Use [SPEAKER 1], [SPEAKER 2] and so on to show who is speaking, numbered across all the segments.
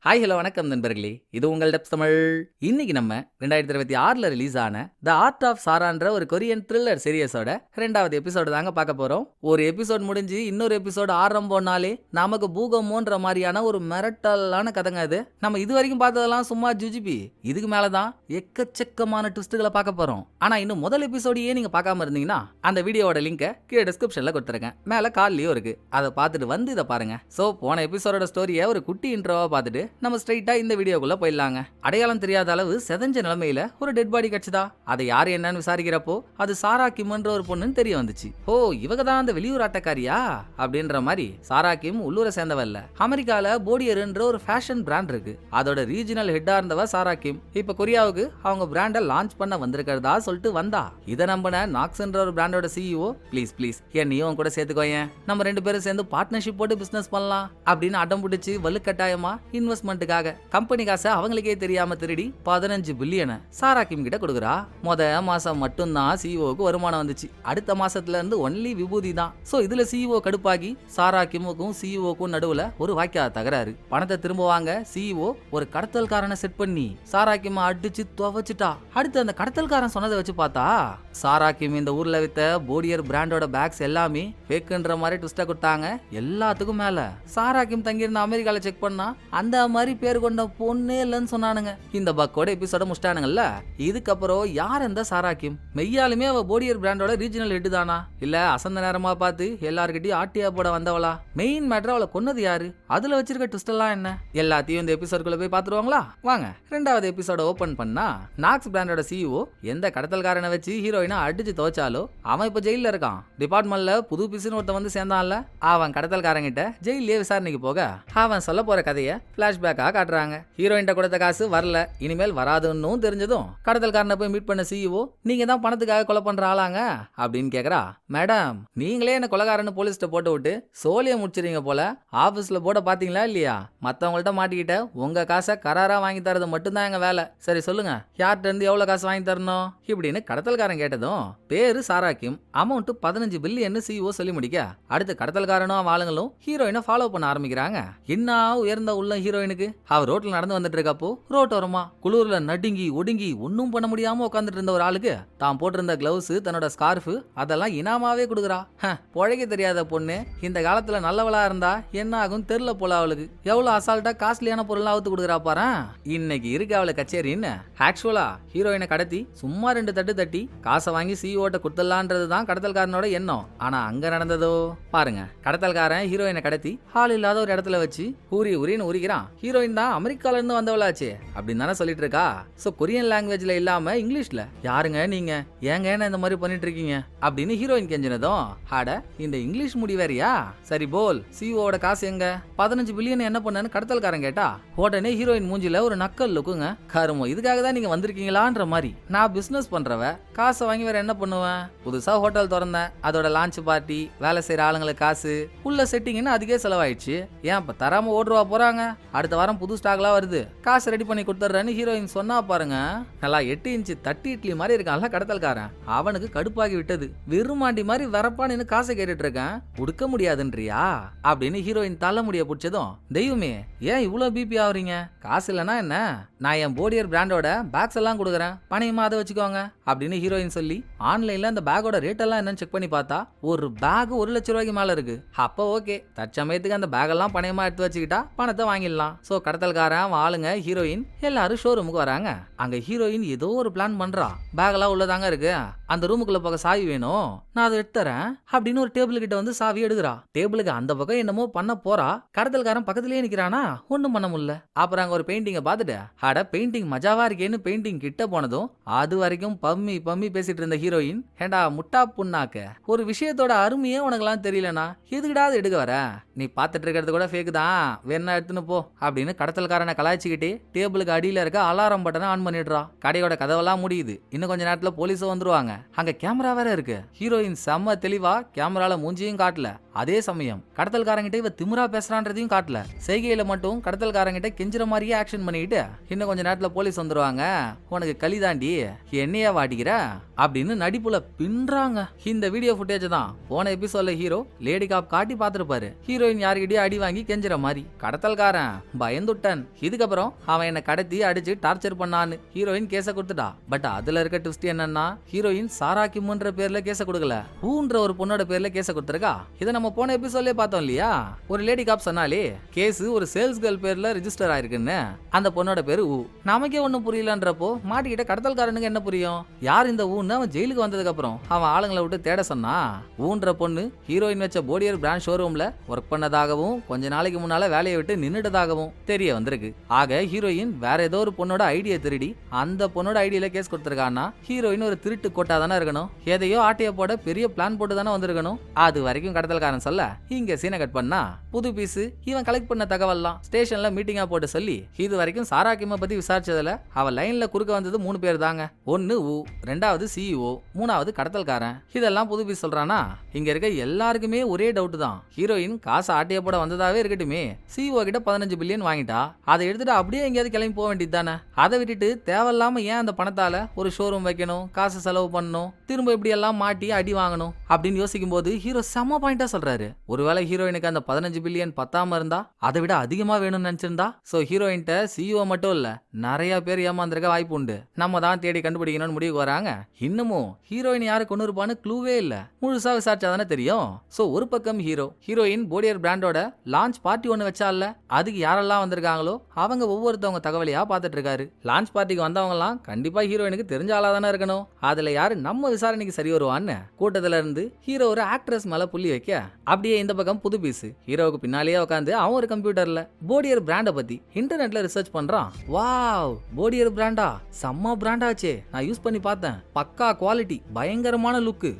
[SPEAKER 1] Hi hello வணக்கம் நண்பர்களே, இது உங்கள் டெப்ஸ் தமிழ். இன்னைக்கு நம்ம 2026ல் ரிலீஸ் ஆன த ஆர்ட் ஆஃப் சாரான்ற ஒரு கொரியன் த்ரில்லர் சீரியஸோட 2வது எபிசோடு தாங்க பார்க்க போறோம். ஒரு எபிசோட் முடிஞ்சு இன்னொரு எபிசோடு ஆரம்பம்னாலே நமக்கு பூகமோன்ற மாதிரியான ஒரு மிரட்டலான கதைங்க அது. நம்ம இது வரைக்கும் பார்த்ததெல்லாம் சும்மா ஜுஜிபி, இதுக்கு மேலதான் எக்கச்சக்கமான ட்விஸ்ட்டுகளை பார்க்க போறோம். ஆனா இன்னும் முதல் எபிசோடையே நீங்க பார்க்காம இருந்தீங்கன்னா அந்த வீடியோவோட லிங்கை கீழே டிஸ்கிரிப்ஷன்ல கொடுத்துருக்கேன், மேல கார்லயும் இருக்கு, அதை பார்த்துட்டு வந்து இதை பாருங்க. ஸோ போன எபிசோடோட ஸ்டோரியை ஒரு குட்டி இன்ட்ரோவா பார்த்துட்டு நம்ம ஸ்ட்ரைட்டா இந்த வீடியோக்குள்ள போயிடலாங்க. அடையாளம் தெரியாத அளவு செதஞ்ச நிலைமையில ஒரு டெட் பாடி கிடைச்சதா, அதை யாரு என்னன்னு விசாரிக்கிறப்போ அது சாரா கிம்ன்ற ஒரு பொண்ணுன்னு தெரிய வந்துச்சு. ஓ, இவங்க தான் அந்த வெளியூர் ஆட்டக்காரியா அப்படின்ற மாதிரி. சாரா கிம் உள்ளூரை சேர்ந்தவ இல்ல, அமெரிக்கால போடியர்ன்ற ஒரு ஃபேஷன் பிராண்ட் இருக்கு, அதோட ரீஜனல் ஹெட்டா இருந்தவ சாரா கிம். இப்ப கொரியாவுக்கு அவங்க பிராண்டை லான்ச் பண்ண வந்திருக்கிறதா சொல்லிட்டு வந்தா. இதை நம்பின நாக்ஸ்ன்ற ஒரு பிராண்டோட சிஇஓ, ப்ளீஸ் ப்ளீஸ் என்னையும் கூட சேர்த்துக்கோயேன், நம்ம 2 பேரும் சேர்ந்து பார்ட்னர்ஷிப் போட்டு பிசினஸ் பண்ணலாம் அப்படின்னு அடம் பிடிச்சு வலுக்கட்டாயமா இன்வெஸ்ட்மெண்ட்டுக்காக கம்பெனி காசை அவங்களுக்கே தெரியாம திருடி 15 பில்லியனை சாரா கிம் கிட்ட கொடுக்குறா. மாசம் மட்டும்தான் சிஇஓக்கு வருமானம் வந்துச்சு, அடுத்த மாசத்துல இருந்து ஒன்லி விபூதி தான். சோ இதுல சிஇஓ கடுப்பாகி சாரா கிம்முக்கும் சிஇஓக்கும் நடுவுல ஒரு வாக்கியா தகராறு. பணத்தை திரும்ப வாங்க சிஇஓ ஒரு கடத்தல்காரனை செட் பண்ணி சாரா கிம் அடிச்சு துவச்சிட்டா. அடுத்து அந்த கடத்தல்காரன் சொன்னதை வச்சு பார்த்தா சாரா கிம் இந்த ஊர்ல வித்த போடியர் பிராண்டோட பேக்ஸ் எல்லாமே ஃபேக்குன்ற மாதிரி ட்விஸ்ட கொடுத்தாங்க. எல்லாத்துக்கும் மேல சாரா கிம் தங்கியிருந்த அமெரிக்கால செக் பண்ணா அந்த மாதிரி பேர் கொண்ட பொண்ணே இல்லைன்னு சொன்னானுங்க. இந்த பக்கோட எபிசோட முடிச்சிட்டானுங்கல்ல. இதுக்கப்புறம் யார் இந்த சாரா கிம்? மெய்யாலுமே அவ போடியர் பிராண்டோட ரீஜனல் ஹெட் தானா, இல்ல அசந்த நேரமா பார்த்து எல்லார்கிட்டயும் ஆட்டியா போட வந்தவளா? மெயின் மேட்டர் அவளை கொன்னது யாரு, அதுல வச்சிருக்க ட்விஸ்ட் எல்லாம் என்ன, எல்லாத்தையும் இந்த எபிசோடுக்குள்ள போய் பாத்துருவாங்களா? வாங்க 2வது எபிசோட ஓபன் பண்ணா நாக்ஸ் பிராண்டோட சிஇஓ எந்த கடத்தல்காரனை வச்சு ஹீரோயினா அடிச்சு துவச்சாலோ அவன் இப்ப ஜெயில இருக்கான். டிபார்ட்மெண்ட்ல புது பிசுன்னு ஒருத்த வந்து சேர்ந்தான்ல, அவன் கடத்தல்காரங்கிட்ட ஜெயிலே விசாரணைக்கு போக அவன் சொல்ல போற கதையை பிளாஷ்பேக்கா காட்டுறாங்க. ஹீரோயின்ட்ட கொடுத்த காசு வரல, இனிமேல் வராதுன்னு தெரிஞ்சதும் கடத்தல்காரனை போய் மீட் பண்ண சிஇஓ, நீங்க தான் பணத்துக்காக கொலை பண்ற ஆளாங்க அப்படின்னு கேக்குறா. மேடம், நீங்களே என்ன கொலைகாரன்னு போலீஸ்ட போட்டு விட்டு சோழிய முடிச்சிருங்க போல, ஆபீஸ்ல போட பாத்தீங்களா இல்லையா? மத்தவங்கள்ட்ட மாட்டிக்கிட்ட உங்க காசை கராரா வாங்கி தரது மட்டும்தான் எங்க வேலை. சரி சொல்லுங்க, யார்கிட்ட இருந்து எவ்வளவு காசு வாங்கி தரணும் இப்படின்னு கடத்தல்காரன் கேட்டதும் பேரு சாரா கிம், அமௌண்ட் 15 பில்லியன் சிஇஓ சொல்லி முடிக்க அடுத்து கடத்தல்காரனும் ஆளுங்களும் ஹீரோயினை ஃபாலோ பண்ண ஆரம்பிக்கிறாங்க. என்ன உயர்ந்த உள்ள ஹீரோயினுக்கு, அவர் ரோட்ல நடந்து வந்துட்டு இருக்கப்போ ரோட்டோரமா குளூர்ல நடுங்கி ஒடுங்கி ஒன்னும் பண்ண முடியாம உட்காந்துட்டு இருந்த ஒரு ஆளுக்கு தான் போட்டிருந்த கிளவுஸ், தன்னோட ஸ்கார்ஃப் அதெல்லாம் இனாமாவே கொடுக்குறா. பொழைக்க தெரியாத பொண்ணு இந்த காலத்துல நல்லவளா இருந்தா என்ன ஆகும் தெரியல போல. அவளுக்கு எவ்வளவு அசால்ட்டா காஸ்ட்லியான பொருள் அவுத்து கொடுக்குறா பாரு. இன்னைக்கு இருக்கு அவளை கச்சேரின்னு. ஆக்சுவலா ஹீரோயினை கடத்தி சும்மா 2 தட்டு தட்டி காசை வாங்கி சிஇஓட்ட கொடுத்துடலான்றதுதான் கடத்தல்காரனோட எண்ணம். ஆனா அங்க நடந்ததோ பாருங்க. கடத்தல்காரன் ஹீரோயினை கடத்தி ஹால் இல்லாத ஒரு இடத்துல வச்சு உரின்னு உரிக்கிறான். ஹீரோயின் தான் அமெரிக்கால இருந்து வந்தவளாச்சே அப்படின்னு தானே சொல்லிட்டு இருக்கா. சோ கொரியன் லாங்குவேஜ்ல இல்லாம இங்கிலீஷ்ல, யாருங்க நீங்க, ஏங்க என்ன இந்த மாதிரி பண்ணிட்டு இருக்கீங்க அப்படின்னு ஹீரோயின் கெஞ்சினதும், அட இந்த இங்கிலீஷ் முடி வேறியா, சரி போல் சிஓட காசு எங்க, 15 பில்லியன் என்ன பண்ணன்னு கடத்தல்காரன் கேட்டா உடனே ஹீரோயின் மூஞ்சில ஒரு நக்கல் லுக்குங்க. கருமோ, இதுக்காக தான் நீங்க வந்திருக்கீங்களான்ற மாதிரி. நான் பிசினஸ் பண்றவ, காசை வாங்கி வேற என்ன பண்ணுவேன், புதுசா ஹோட்டல் திறந்தேன், அதோட லான்ச் பார்ட்டி, வேலை செய்யற ஆளுங்களுக்கு காசு, உள்ள செட்டிங்னு அதுக்கே செலவாயிடுச்சு. ஏன் இப்ப தராம ஓடுவா போறாங்க, அடுத்த வாரம் புது ஸ்டாக்லாம் வருது, காசு ரெடி பண்ணி கொடுத்துட்றேன்னு ஹீரோயின் சொன்னா பாருங்க. நல்லா 8 இன்ச்சு தட்டி இட்லி மாதிரி இருக்கான்ல கடத்தல்காரன். அவனுக்கு கடுப்பாகி விட்டது. வெறுமாண்டி மாதிரி வரப்பான்னு காசை கேட்டுட்டு இருக்கேன், கொடுக்க முடியாதுன்றியா அப்படின்னு ஹீரோயின் தள்ள முடிய பிடிச்சதும், தெய்வமே ஏன் இவ்வளவு பிபி ஆகுறீங்க, காசு இல்லைன்னா என்ன, நான் என் போடியர் பிராண்டோட பேக்ஸ் எல்லாம் கொடுக்குறேன், பணமா அதை வச்சுக்கோங்க அப்படின்னு ஹீரோயின் சொல்லி ஆன்லைன்ல அந்த பேக்கோட ரேட் எல்லாம் என்னன்னு செக் பண்ணி பார்த்தா ஒரு பேக் 1 லட்சம் ரூபாய்க்கு மேல இருக்கு. அப்ப ஓகே, தற்சமயத்துக்கு அந்த பேக் எல்லாம் பணமா எடுத்து வச்சுக்கிட்டா பணத்தை வாங்கிடலாம். சோ கடத்தல்காரன் ஆளுங்க ஹீரோயின் எல்லாரும் ஷோரூமுக்கு வராங்க. அங்க ஹீரோயின் ஏதோ ஒரு பிளான் பண்றா. பேக் எல்லாம் உள்ளதாங்க இருக்கு, அந்த ரூமுக்குள்ள போக சாவி வேணும், நான் அதை எடுத்துறேன் அப்படின்னு ஒரு டேபிள் கிட்ட வந்து சாவி எடுக்கிறா. டேபிளுக்கு அந்த பக்கம் என்னமோ பண்ண போறா. கடத்தல்காரன் பக்கத்திலேயே நிக்கிறானா, ஒண்ணும் பண்ண முடியல. அப்புறம் அங்க ஒரு பெயிண்டிங்க பாத்துட்டு, அட பெயிண்டிங் மஜாவா இருக்கேன்னு பெயிண்டிங் கிட்ட போனதும் அது வரைக்கும் பம்மி பம்மி பேசிட்டு இருந்த ஹீரோயின், ஏண்டா முட்டா புண்ணாக்க, ஒரு விஷயத்தோட அருமையே உனக்கெல்லாம் தெரியலனா எதுக்குடா எடுக்க வர, நீ பாத்துட்டு இருக்கிறது கூட ஃபேக் தான், வேணா எடுத்துன்னு போ அப்படின்னு கடத்தல்காரனை கலாய்ச்சிக்கிட்டே டேபிளுக்கு அடியில இருக்க அலாரம் பட்டனை ஆன் பண்ணிடுறா. கடையோட கதவெல்லாம் முடியுது, இன்னும் கொஞ்ச நேரத்துல போலீஸும் வந்துருவாங்க. அங்க கேமரா வேற இருக்கு. ஹீரோயின் செம்ம தெளிவா கேமரால மூஞ்சியும் காட்டல, அதே சமயம் கடத்தல்காரங்கிட்ட இவ திமிரா பேசுறான்றதையும் காட்டல. செய்கையில மட்டும் கடத்தல்காரங்கிட்ட கெஞ்சுற மாதிரியே ஆக்ஷன் பண்ணிட்டு, இன்னும் கொஞ்ச நேரத்துல போலீஸ் வந்துருவாங்க, உனக்கு களி தாண்டி என்னையா வாட்டிக்கிற அப்படின்னு நடிப்புல பின்றாங்க. இந்த வீடியோ ஃபுட்டேஜ் தான் போன எபிசோட்ல ஹீரோ லேடி காப் காட்டி பாத்துருப்பாரு. ஹீரோயின் யாருக்கிட்டே அடி வாங்கி கெஞ்சுற மாதிரி. கடத்தல்காரன் பயந்துட்டன். இதுக்கப்புறம் அவன் என்ன கடத்தி அடிச்சு டார்ச்சர் பண்ணான்னு ஹீரோயின் கேஸ கொடுத்துட்டா. பட் அதுல இருக்க ட்விஸ்ட் என்னன்னா, ஹீரோயின் சாரா கிம்ன்ற பேர்ல கேஸ கொடுக்கல, ஊன்ற ஒரு பொண்ணோட பேர்ல கேஸ கொடுத்திருக்கா. இதை நம்ம போன எபிசோட்லயே பார்த்தோம் இல்லையா? ஒரு லேடி காப் சொன்னாலே கேஸ் ஒரு சேல்ஸ் கேர்ள் பேர்ல ரெஜிஸ்டர் ஆயிருக்குன்னு. அந்த பொண்ணோட பேரு ஊ. நமக்கே ஒண்ணும் புரியலன்றப்போ மாட்டிக்கிட்ட கடத்தல்காரனுக்கு என்ன புரியும்? யார் இந்த ஊன்னு அவன் ஜெயிலுக்கு வந்ததுக்கு அப்புறம் அவன் ஆளுங்களை விட்டு தேட சொன்னா. ஊன்ற பொண்ணு ஹீரோயின் வச்ச போடியர் பிராண்ட் ஷோரூம்ல ஒர்க் பண்ணதாகவும் கொஞ்ச நாளைக்கு முன்னால வேலையை விட்டு நின்னுட்டதாகவும் தெரிய வந்திருக்கு. ஆக ஹீரோயின் வேற ஏதோ ஒரு பொண்ணோட ஐடியா திருடி அந்த பொண்ணோட ஐடியில கேஸ் கொடுத்திருக்கான்னா, ஹீரோயின் ஒரு திருட்டு கோட்டா தானே இருக்கணும். எதையோ ஆட்டைய போட பெரிய பிளான் போட்டு தானே வந்திருக்கணும். அது வரைக்கும் கடத்தல்காரன் சொல்ல இங்க சீனை கட் பண்ணா புது பீஸ் இவன் கலெக்ட் பண்ண தகவல்லாம் ஸ்டேஷன்ல மீட்டிங்கா போட்டு சொல்லி இது வரைக்கும் சாரா கிம்ம பத்தி விசாரிச்சதுல அவ லைன்ல குறுக்க வந்தது 3 பேர் தாங்க. ஒன்னு ஊ, ரெண்டாவது சிஇஓ, மூணாவது கடத்தல்காரன். இதெல்லாம் புது பீஸ் சொல்றானா? இங்க இருக்க எல்லாருக்குமே ஒரே டவுட் தான். ஹீரோயின் காசு ஆட்டைய போட வந்ததாவே இருக்கட்டுமே, சிஇஓ கிட்ட 15 பில்லியன் வாங்கிட்டா, அதை எடுத்துட்டு அப்படியே எங்கேயாவது கிளம்பி போக வேண்டியது தானே. அதை விட்டுட்டு தேவையில்லாம ஏன் அந்த பணத்தால ஒரு ஷோரூம் வைக்கணும், காசு செலவு பண்ணணும், திரும்ப இப்படி எல்லாம் மாட்டி அடி வாங்கணும் அப்படின்னு யோசிக்கும் போது ஹீரோ செம்ம பாயிண்டா சொல்றாரு. ஒருவேளை ஹீரோயினுக்கு அந்த 15 பில்லியன் பத்தாம இருந்தா அதை விட அதிகமா வேணும்னு நினைச்சிருந்தா, சோ ஹீரோயின்ட்ட சிஇஓ மட்டும் இல்ல நிறைய பேர் ஏமாந்திருக்க வாய்ப்பு உண்டு. நம்ம தான் தேடி கண்டுபிடிக்கணும்னு முடிவுக்கு வராங்க. இன்னமும் ஹீரோயின் யாரு கொண்டு இருப்பான்னு க்ளூவே இல்ல. முழுசா விசாரிச்சாதானே தெரியும். சோ ஒரு பக்கம் ஹீரோயின் போடியர் பிராண்டோட லான்ச் பார்ட்டி ஒன்னு வச்சால, அதுக்கு யாரெல்லாம் வந்திருக்காங்களோ அவங்க ஒவ்வொருத்தவங்க தகவலையா பாத்துட்டு இருக்காரு. லான்ச் பார்ட்டிக்கு வந்தவங்க எல்லாம் கண்டிப்பா ஹீரோயினுக்கு தெரிஞ்ச ஆளா தானே இருக்கணும். அதுல யாரு நம்ம விசாரணைக்கு சரி வருவான்னு கூட்டத்துல இருந்து ஹீரோ ஒரு ஆக்ட்ரஸ் மேல புள்ளி வைக்க, அப்படியே இந்த பக்கம் புது பீஸ் ஹீரோவுக்கு பின்னாலேயே உட்காந்து அவன் ஒரு கம்ப்யூட்டர்ல போடியர் பிராண்ட பத்தி இன்டர்நெட்ல ரிசர்ச் பண்றான். வாவ், போடியர் பிராண்டா செம்ம பிராண்டாச்சே, நான் யூஸ் பண்ணி பார்த்தேன், பக்கா குவாலிட்டி, பயங்கரமான லுக்கு.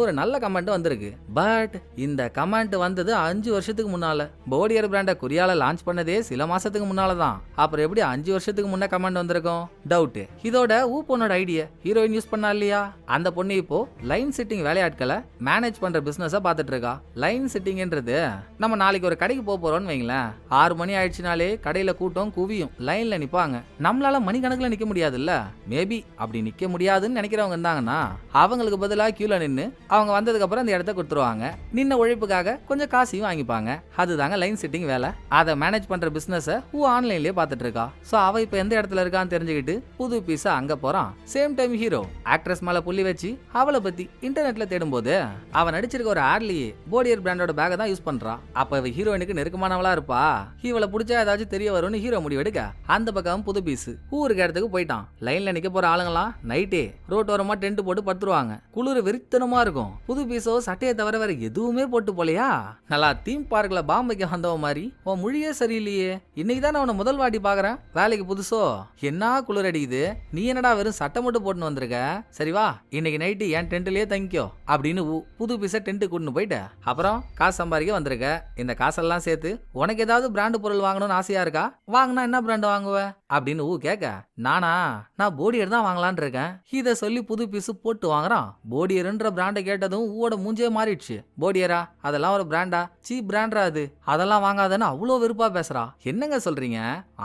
[SPEAKER 1] ஒரு நல்ல கமெண்ட் வந்திருக்கு. பட் இந்த கமெண்ட் வந்தது 5 வருஷத்துக்கு முன்னால. போடியர் பிராண்ட கொரியால லான்ச் பண்ணதே சில மாசத்துக்கு முன்னால தான். அப்புறம் எப்படி 5 வருஷத்துக்கு முன்ன கமெண்ட் வந்திருக்கும்? டவுட். இதோட ஊ பொண்ணோட ஐடியா ஹீரோயின் யூஸ் பண்ணா இல்லையா? அந்த பொண்ணு இப்போ லைன் சிட்டிங் வேலையாட்களை மேனேஜ் பண்ற பிசினஸ பாத்துட்டு இருக்கா. லைன் சிட்டிங்ன்றது நம்ம நாளைக்கு ஒரு கடைக்கு போறோம்னு வைங்களேன், 6 மணி ஆயிடுச்சுனாலே கடையில கூட்டம் குவியும், லைன்ல நிப்பாங்க. நம்மளால மணிக்கணக்கில் நிக்க முடியாதுல்ல. மேபி அப்படி நிக்க முடியாதுன்னு நினைக்கிறவங்க இருந்தாங்கன்னா அவங்களுக்கு பதிலா கியூல நின்னு அவங்க வந்ததுக்கு அப்புறம் அந்த இடத்த கொடுத்துருவாங்க. நின்ன உழைப்புக்காக கொஞ்சம் காசையும் வாங்கிப்பாங்க. அதுதாங்க லைன் சிட்டிங் வேலை. அதை மேனேஜ் பண்ற பிசினஸ் ஆன்லைன்லயே பாத்துட்டு இருக்கா. சோ அவ இப்ப எந்த இடத்துல இருக்கான்னு தெரிஞ்சுக்கிட்டு புது பீஸா அங்க போறான். சேம் டைம் ஹீரோ ஆக்ட்ரஸ் மேல புள்ளி வச்சு அவளை பத்தி இன்டர்நெட்ல தேடும் போது அவன் நடிச்சிருக்க ஒரு ஆட்லயே போடியர் பிராண்டோட பேக தான் யூஸ் பண்றான். அப்ப இவ ஹீரோயினுக்கு நெருக்கமானவளா இருப்பா. இவளை பிடிச்சா ஏதாச்சும் தெரிய வரும்னு ஹீரோ முடிவெடுக்க அந்த பக்கம் புது பீஸ் ஊருக்கு இடத்துக்கு போயிட்டான். லைன்ல நிக்க போற ஆளுங்களாம் நைட்டே ரோட்டோரமா டென்ட் போட்டு படுத்துருவாங்க. குளிர் வெறித்தனமா இருக்கும். புது பீஸோ சட்டையை தவிர வேற எதுவுமே போட்டு போலையா? நல்லா தீம் பார்க்ல பாம்பைக்கு வந்தவ மாதிரி உன் மொழியே சரியில்லையே. இன்னைக்கு தான் அவனை முதல் வாட்டி பாக்குறேன். வேலைக்கு புதுசோ என்ன குளிர் அடிக்குது, நீ என்னடா வெறும் சட்டை மட்டும் போட்டுன்னு வந்திருக்க. சரி வா, இன்னைக்கு நைட்டு என் டென்ட்லயே தங்கிக்கோ அப்படின்னு புது பீஸ டென்ட் கூட்டின்னு போயிட்டு அப்புறம் காசு சம்பாதிக்க வந்திருக்க. இந்த காசெல்லாம் சேர்த்து உனக்கு ஏதாவது பிராண்டு பொருள் வாங்கணும்னு ஆசையா இருக்கா? வாங்கினா என்ன பிராண்டு வாங்குவ அப்படின்னு கேட்க, நான் போடியர் தான் வாங்கலான் இருக்கேன். இத சொல்லி புது பீஸ் போட்டு வாங்குறான். போடியர்ன்ற பிராண்டை கேட்டதும் ஊவோட மூஞ்சே மாறிடுச்சு. போடியரா? அதெல்லாம் ஒரு பிராண்டா? சீப் பிராண்டா அது? அதெல்லாம் வாங்காதன்னு அவ்வளோ வெறுப்பா பேசுறா. என்னங்க சொல்றீங்க?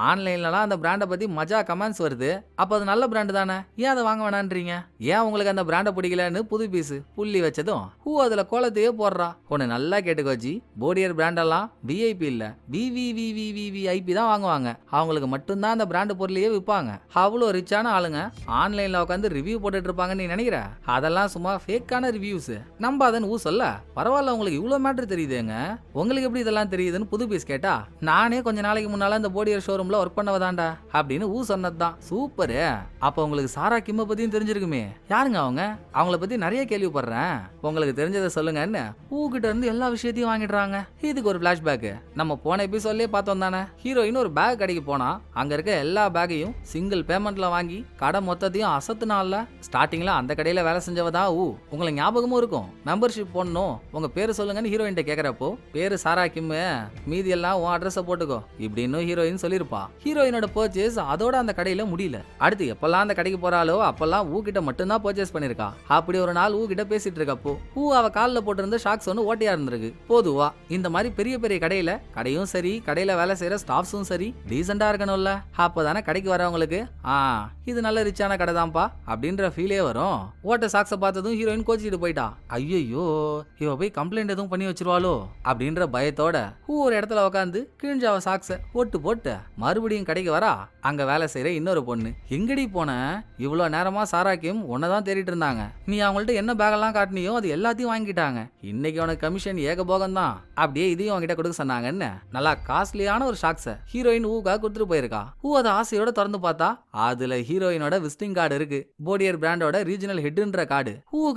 [SPEAKER 1] ஆன்லைன்லலாம் அந்த பிராண்டை பத்தி மஜா கமெண்ட்ஸ் வருது. அப்ப அது நல்ல பிராண்டு தானே, ஏன் அதை வாங்க வேணான்றீங்க? ஏன் உங்களுக்கு அந்த பிராண்டை பிடிக்கலன்னு புது பீஸ் புள்ளி வச்சதும் அதுல கோலத்தையே போடுறா. ஒன்னு நல்லா கேட்டுக்கோச்சி, போடியர் பிராண்டெல்லாம் விஐபி இல்ல, விவிவிவிவிஐபி தான் வாங்குவாங்க. அவங்களுக்கு மட்டும்தான் அந்த பிராண்டு பொருளையே விற்பாங்க. அவ்வளோ ரிச்சான ஆளுங்க ஆன்லைன்ல உட்காந்து ரிவ்யூ போட்டுட்டு இருப்பாங்கன்னு நீ நினைக்கிற? அதெல்லாம் சும்மா ஃபேக்கான ரிவ்யூஸ். நம்பாதன்னு சொல்ல. பரவாயில்ல, உங்களுக்கு இவ்வளவு மேட்டர் தெரியுதுங்க, உங்களுக்கு எப்படி இதெல்லாம் தெரியுதுன்னு புது பீஸ் கேட்டா, நானே கொஞ்ச நாளைக்கு முன்னால இந்த போடியர் ஷோரூம்ல ஒர்க் பண்ணவதாண்டா அப்படின்னு சொன்னதுதான். சூப்பரு. அப்ப உங்களுக்கு சாரா கிம்ம பத்தியும் தெரிஞ்சிருக்குமே. யாருங்க அவங்க? அவங்கள பத்தி நிறைய கேள்விப்படுறேன், உங்களுக்கு தெரிஞ்சதை சொல்லுங்கன்னு கிட்ட இருந்து எல்லா விஷயத்தையும் வாங்கிடுறாங்க. இதுக்கு ஒரு பிளாஷ்பேக் நம்ம போன எபிசோட்லயே பார்த்தோம் தானே. ஹீரோயின் ஒரு பேக் கடைக்கு போனா அங்க இருக்க எல்லா பேக்கையும் சிங்கிள் பேமெண்ட்ல வாங்கி கடை மொத்தத்தையும் அசத்துனால. ஸ்டார்டிங்ல அந்த கடையில வேலை செஞ்சவதா உங்களுக்கு ஞாபகமும் இருக்கும். மெம்பர்ஷிப் போடணும், உங்க பேரு சொல்லுங்கன்னு ஹீரோயின் கேக்குறப்போ பேரு சாரா கிம்மு, மீதி எல்லாம் உன் அட்ரஸ போட்டுக்கோ இப்படின்னு ஹீரோயின் சொல்லிருப்பா. ஹீரோயினோட பர்ச்சேஸ் அதோட அந்த கடையில முடியல. அடுத்து எப்பெல்லாம் அந்த கடைக்கு போறாளோ அப்பெல்லாம் கிட்ட மட்டும்தான் பர்ச்சேஸ் பண்ணிருக்கா. அப்படி ஒரு நாள் கிட்ட பேசிட்டு இருக்கப்போ அவ காலில் போட்டிருந்த ஷாக்ஸ் ஒன்று ஓட்டையா இருந்திருக்கு. போதுவா இந்த மாதிரி பெரிய பெரிய கடையில கடையும் சரி, கடையில வேலை செய்யற ஸ்டாஃப்ஸும் சரி டீசெண்டா இருக்கணும்ல. அப்பதானே கடைக்கு வரவங்களுக்கு இது நல்ல ரிச்சான கடை தான்ப்பா அப்படின்ற ஃபீலே ஓடிக்கிட்டே வரும். ஓட்ட சாக்ஸ பார்த்ததும் ஹீரோயின் கோச்சிட்டு போயிட்டா. ஐயோ இவ போய் கம்ப்ளைண்ட் எதுவும் பண்ணி வச்சிருவாளோ அப்படின்ற பயத்தோட ஒரு இடத்துல உட்காந்து கிழிஞ்சாவ சாக்ஸ ஓட்டு போட்டு மறுபடியும் கடைக்கு வரா. அங்க வேலை செய்யற இன்னொரு பொண்ணு, எங்கடி போன? இவ்வளவு நேரமா சாராக்கியும் உன்னதான் தேடிட்டு இருந்தாங்க. நீ அவங்கள்ட்ட என்ன பேகெல்லாம் காட்டினியோ அது எல்லாத்தையும் வாங்கிட்டாங்க. இன்னைக்கு உனக்கு கமிஷன் ஏகபோகம் தான். அப்படியே இதையும் அவங்கிட்ட கொடுக்க சொன்னாங்கன்னு நல்லா காஸ்ட்லியான ஒரு ஷாக்ஸ ஹீரோயின் ஊக்காக கொடுத்துட்டு போயிருக்கா. அதை ஆசையோட திறந்து பார்த்தா அதுல ஹீரோயினோட விசிட்டிங் கார்டு இருக்கு. போடியர் பிராண்டோட ரீஜனல் ஹெட்ன்ற கார்டு.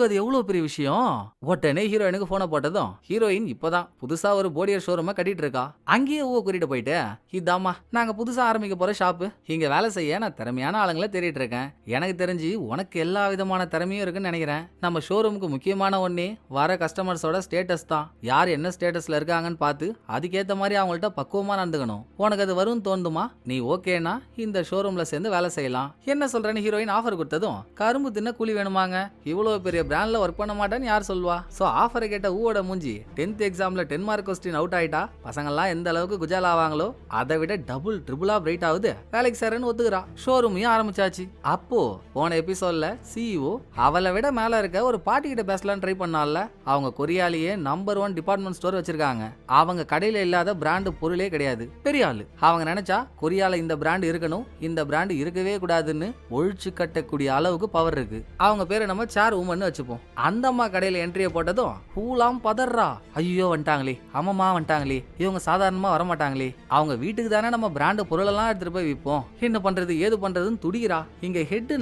[SPEAKER 1] அது எவ்வளவு பெரிய விஷயம். உடனே ஹீரோயினுக்கு போன போட்டதும் ஹீரோயின் இப்பதான் புதுசா ஒரு போடியர் ஷோரூமை கட்டிட்டு இருக்கா. அங்கேயே கூட்டிட்டு போயிட்டு, இதாமா நாங்க புதுசா ஆரம்பிக்க போற ஷாப்பு. இங்க வேலை செய்ய நான் திறமையான ஆளுங்களை தேடிட்டு இருக்கேன். எனக்கு தெரிஞ்சு உனக்கு எல்லா விதமான திறமையும் இருக்குன்னு நினைக்கிறேன். நம்ம ஷோரூமுக்கு முக்கியமான ஒன்னே வர கஸ்டமர்ஸோட ஸ்டேட்டஸ் தான். யார் என்ன ஸ்டேட்டஸ்ல இருக்காங்கன்னு பார்த்து அதுக்கேத்த மாதிரி அவங்கள்ட்ட பக்குவமா நடந்துக்கணும். உனக்கு அது வரும்னு தோணுமா? நீ ஓகேனா இந்த ஷோரூம்ல சேர்ந்து வேலை செய்யலாம். என்ன சொல்றேன்னு ஹீரோயின் ஆஃபர் கொடுத்ததும், கரும்பு தின்ன கூலி வேணுமாங்க, இவ்வளவு பெரிய பிராண்ட்ல ஒர்க் பண்ண மாட்டேன்னு யார் சொல்வா? சோ ஆஃபரை கேட்ட ஊவோட மூஞ்சி 10th எக்ஸாம்ல 10 மார்க் கொஸ்டின் அவுட் ஆயிட்டா பசங்கள்லாம் எந்த அளவுக்கு குஜால் ஆவாங்களோ அதை விட டபுள் ட்ரிபிளா பிரைட் ஆகுது. வேலைக்கு சேரன்னு ஒத்துக்கிறா. ஷோரூமையும் ஆரம்பிச்சாச்சு. அப்போ போன எபிசோட்ல சிஇஓ அவளை விட மேல இருக்க ஒரு பாட்டி கிட்ட பேசலான்னு ட்ரை பண்ணால. அவங்க கொரியாலேயே நம்பர் 1 டிபார்ட்மெண்ட் ஸ்டோர் வச்சிருக்காங்க. அவங்க கடையில இல்லாத பிராண்ட் பொருளே கிடையாது. பெரிய ஆளு. அவங்க நினைச்சா கொரியால இந்த பிராண்ட் இருக்கணும், இந்த பிராண்ட் இருக்கவே கூடாதுன்னு ஒழிச்சு கட்டக்கூடிய அளவுக்கு பவர் இருக்கு. அவங்க பேரை நம்ம சேர் உமன் வச்சுப்போம். அந்த அம்மா கடையில என்ட்ரியை போட்டதும் ஹூலாம் பதறா. ஐயோ வந்துட்டாங்களே, அம்மா வந்துட்டாங்களே, இவங்க சாதாரணமா வரமாட்டாங்களே, அவங்க வீட்டுக்கு தானே நம்ம பிராண்ட் பொருளெல்லாம் எடுத்துட்டு போய் விற்போம். என்ன பண்றது ஏது பண்றதுன்னு துடிக்கிறா. இங்க ஹெட்